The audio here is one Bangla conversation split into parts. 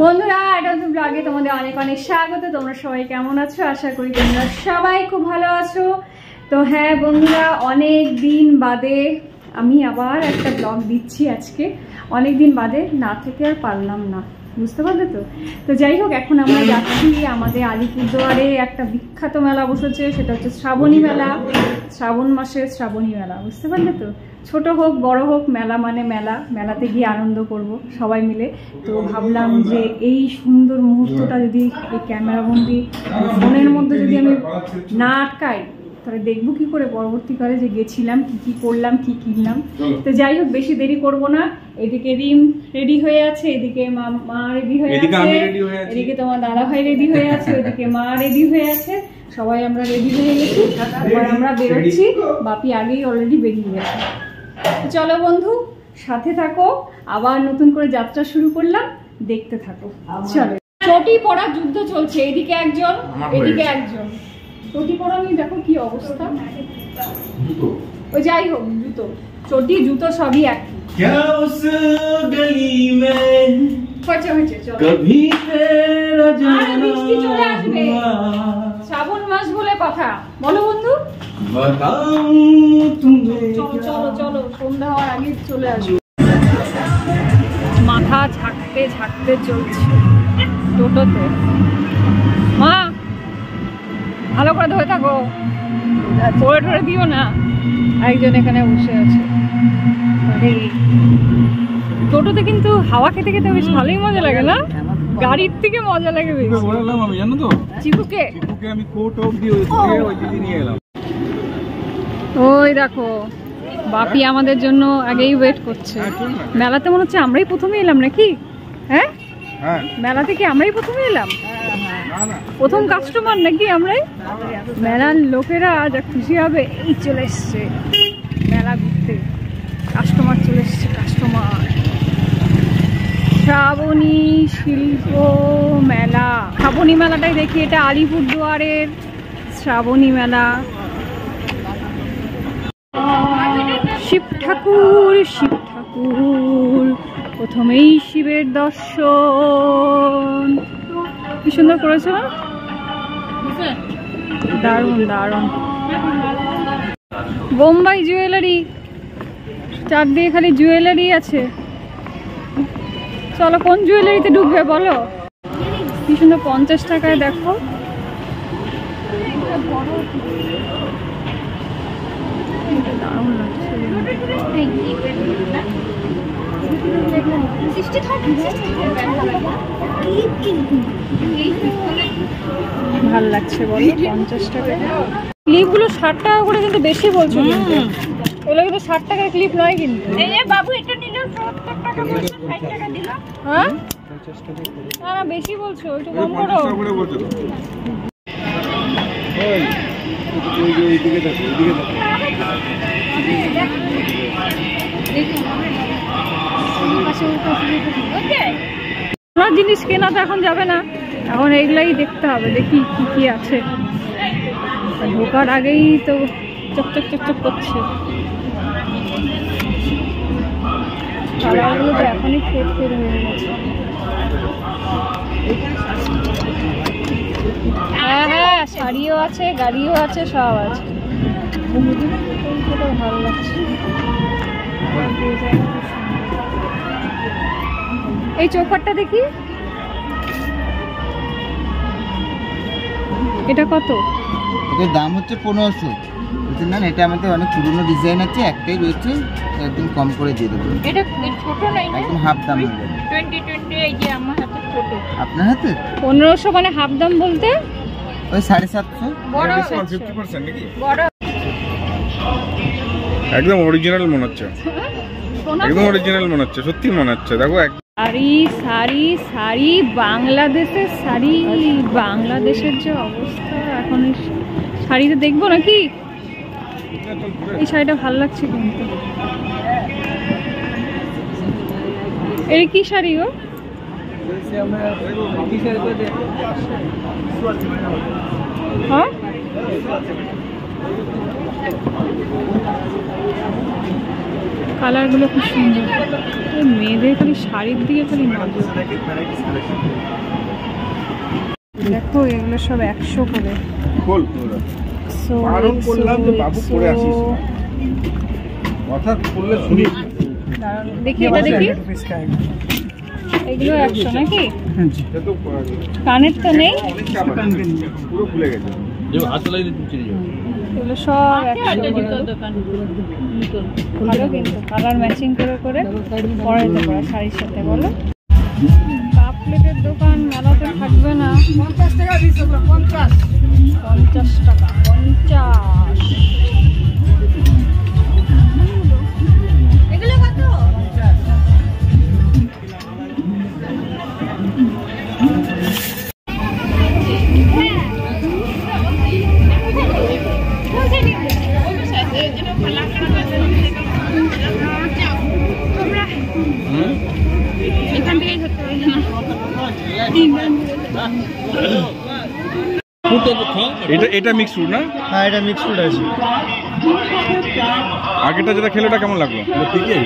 বন্ধুরা, এটা তো ব্লগে তোমাদের অনেক অনেক স্বাগত। তোমরা সবাই কেমন আছো? আশা করি তোমরা সবাই খুব ভালো আছো। তো হ্যাঁ বন্ধুরা, অনেক দিন বাদে আমি আবার একটা ব্লগ দিচ্ছি আজকে। অনেক দিন বাদে না থেকে আর পারলাম না, বুঝতে পারলে তো। তো যাই হোক, এখন আমরা যাচ্ছি আমাদের আলিপুরদুয়ারে একটা বিখ্যাত মেলা বসেছে, সেটা হচ্ছে শ্রাবণী মেলা। শ্রাবণ মাসের শ্রাবণী মেলা, বুঝতে পারলে তো। ছোট হোক বড় হোক, মেলা মানে মেলা, মেলাতে গিয়ে আনন্দ করব সবাই মিলে। তো ভাবলাম যে এই সুন্দর মুহূর্তটা যদি এই ক্যামেরাবন্দি ফোনের মধ্যে যদি আমি না আটকাই, তাহলে দেখবো কি করে পরবর্তীকালে যে গেছিলাম, কি কি করলাম, কি কিনলাম। তো যাই হোক, বেশি দেরি করব না। এদিকে রিম রেডি হয়ে আছে, এদিকে মা রেডি হয়ে আছে, এদিকে তোমার দাদা ভাই রেডি হয়ে আছে, ওদিকে মা রেডি হয়ে আছে, সবাই আমরা রেডি হয়ে গেছি। এবার আমরা বেরোচ্ছি, বাপি আগেই অলরেডি বেরিয়ে গেছে। চলো বন্ধু, সাথে থাকো, আবার নতুন করে যাত্রা শুরু করলাম, দেখতে থাকো। চলো, চটি পড়া যুদ্ধ চলছে, এদিকে একজন এদিকে একজন। চটি পড়া নিয়ে দেখো কি অবস্থা। ও যাই হোক, জুতো চটি জুতো সবই এক। শ্রাবণ মাস বলে কথা, বলো বন্ধু। চলো চলো চলো, সন্ধ্যা হওয়ার আগে চলে আসবে। মাথা ঝাঁকতে ঝাঁকতে চলছে টোটোতে। মা ভালো করে ধরে থাকো, পড়ে টরে দিও না। একজন এখানে বসে আছে। টোটোতে কিন্তু হাওয়া খেতে খেতে বেশ ভালোই মজা লাগে না? গাড়ির থেকে মজা লাগে বেশ। চিকুকে আমি কোট অফ দিয়ে ওই দিদি নিয়ে এলাম। ওই দেখো, বাপি আমাদের জন্য আগেই ওয়েট করছে। মেলাতে মনে হচ্ছে আমরাই প্রথমে এলাম নাকি? হ্যাঁ, মেলা থেকে আমরাই প্রথমে এলাম, প্রথম কাস্টমার নাকি আমরাই? মেলার লোকেরা যা খুশি হবে, এই চলে এসছে মেলা ঘুরতে, কাস্টমার চলে এসছে, কাস্টমার। শ্রাবণী শিল্প মেলা, শ্রাবণী মেলাটাই দেখি, এটা আলিপুরদুয়ারের শ্রাবণী মেলা। শিব ঠাকুর, শিব ঠাকুর, প্রথমেই শিবের দর্শন। কি সুন্দর করেছে, দারুণ দারুণ। বোম্বাই জুয়েলারি, চারদিকে খালি জুয়েলারি আছে। চলো, কোন জুয়েলারিতে ঢুকবে বলো? কি সুন্দর, 50 টাকায় দেখো। দারুণ লাগছে, ভাল লাগছে বলো। 50 টাকা ক্লিপ গুলো 60 টাকা করে, কিন্তু বেশি বলছো কিন্তু। ওগুলো কিন্তু 60 টাকার ক্লিপ নয় কিন্তু। বাবু এটা নিলে 70 টাকা, 60 টাকা দিল। হ্যাঁ, না না বেশি বলছো, একটু কম করো। জিনিস কেনা তো এখন যাবে না, এখন এইগুলাই দেখতে হবে, দেখি কি কি আছে। ঢোকার আগেই তো চকচক চকচক করছে। কালারগুলো তো এখনই ফেড ফেড হয়ে গেছে। হ্যাঁ হ্যাঁ, শাড়িও আছে, গাড়িও আছে, সব আছে। ভালো লাগছে। এই চৌকাটটা দেখি, এটা কত? এটার দাম হচ্ছে 1500। বুঝলেন না, এটা আমাদের অনেক পুরনো ডিজাইন আছে, একটাই রয়েছে, একদম কম করে দিয়ে দেবো। এটা ছোট নাই, একদম হাফ দাম হয়ে যাবে। 20 এই যে আমার হাতে ছোট। আপনার হাতে 1500 মানে হাফ দাম বলতে ওই 750। বড় 50% নাকি? বড় একদম অরিজিনাল মনে হচ্ছে, একদম অরিজিনাল মনে হচ্ছে, সত্যি মনে হচ্ছে। দেখো শাড়ি শাড়ি শাড়ি, বাংলাদেশের শাড়ি। বাংলাদেশের যে অবস্থা এখন, এই শাড়িটা দেখবো নাকি? এই শাড়িটা ভালো লাগছে কিন্তু। এই কি শাড়ি গো? হ্যাঁ কালারগুলো খুব সুন্দর। মেয়েদের খালি শাড়ির দিকে খালি নজর। দেখো এগুলো সব 100 করে। দেখি এটা দেখি, এগুলো 100 নাকি? কানের তো নেই, এগুলো সব 100 ভালো, কিন্তু কালার ম্যাচিং করে করে পরা যেতে পারে শাড়ির সাথে। বলো কাপ প্লেটের দোকান মেলাতে থাকবে না? 50 টাকা দিস, 50 টাকা 50। এগুলো কত? এটা মিক্স ফ্রুট না? হ্যাঁ এটা মিক্স ফ্রুট আছে। আগেটা যেটা খেলে ওটা কেমন লাগলো? ঠিকই।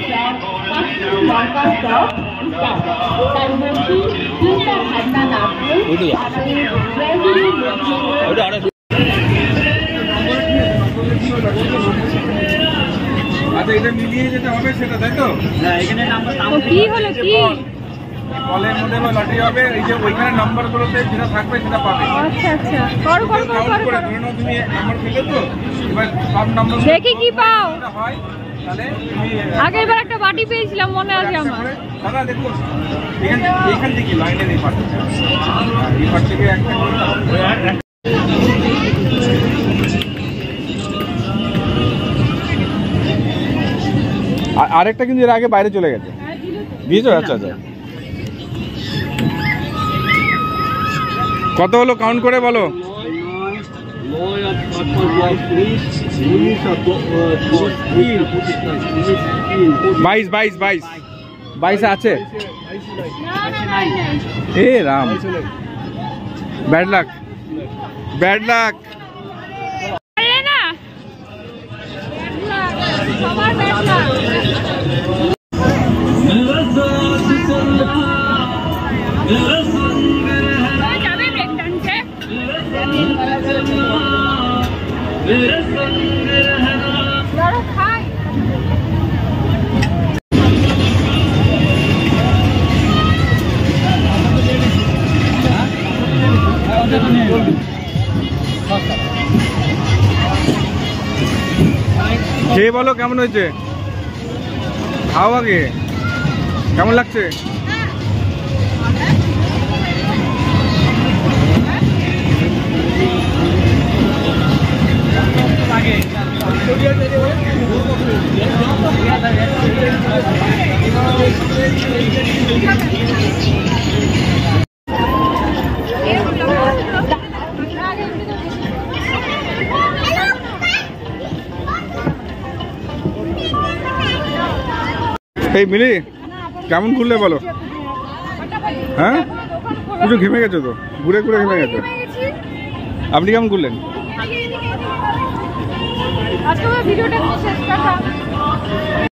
আচ্ছা এটা মিলিয়ে যেটা হবে সেটা, তাই তো? হ্যাঁ এখানে নাম্বার কি হলো কি? কলের মধ্যে বা লটারি হবে, এই যে ওইখানে নাম্বারগুলোতে যেটা থাকবে সেটা পাবে। আচ্ছা আচ্ছা, করো করো করো করো। ধরে নাও তুমি নাম্বার পেলে তো, এবার সব নাম্বার দেখি কি পাও। হয় তাহলে তুমি আগের বার একটা বাটি পেয়েছিলাম, মনে আছে আমার। দাদা দেখুন এখান থেকে লাইনের এই পাট থেকে একটা করে আরেকটা কিন্তু এর আগে বাইরে চলে গেছে। দিয়েছো? আচ্ছা আচ্ছা, কত হলো কাউন্ট করে বলো। 22 আছে। এ রাম, ব্যাড লাক, ব্যাড লাক। খেয়ে বলো কেমন হয়েছে, খাও আগে, কেমন লাগছে? এই মিলি কেমন ঘুরলে বলো? হ্যাঁ পুরো ঘেমে গেছো তো, ঘুরে ঘুরে ঘেমে গেছো। আপনি কেমন ঘুরলেন? আজকে ভিডিওটা শেষ করলাম।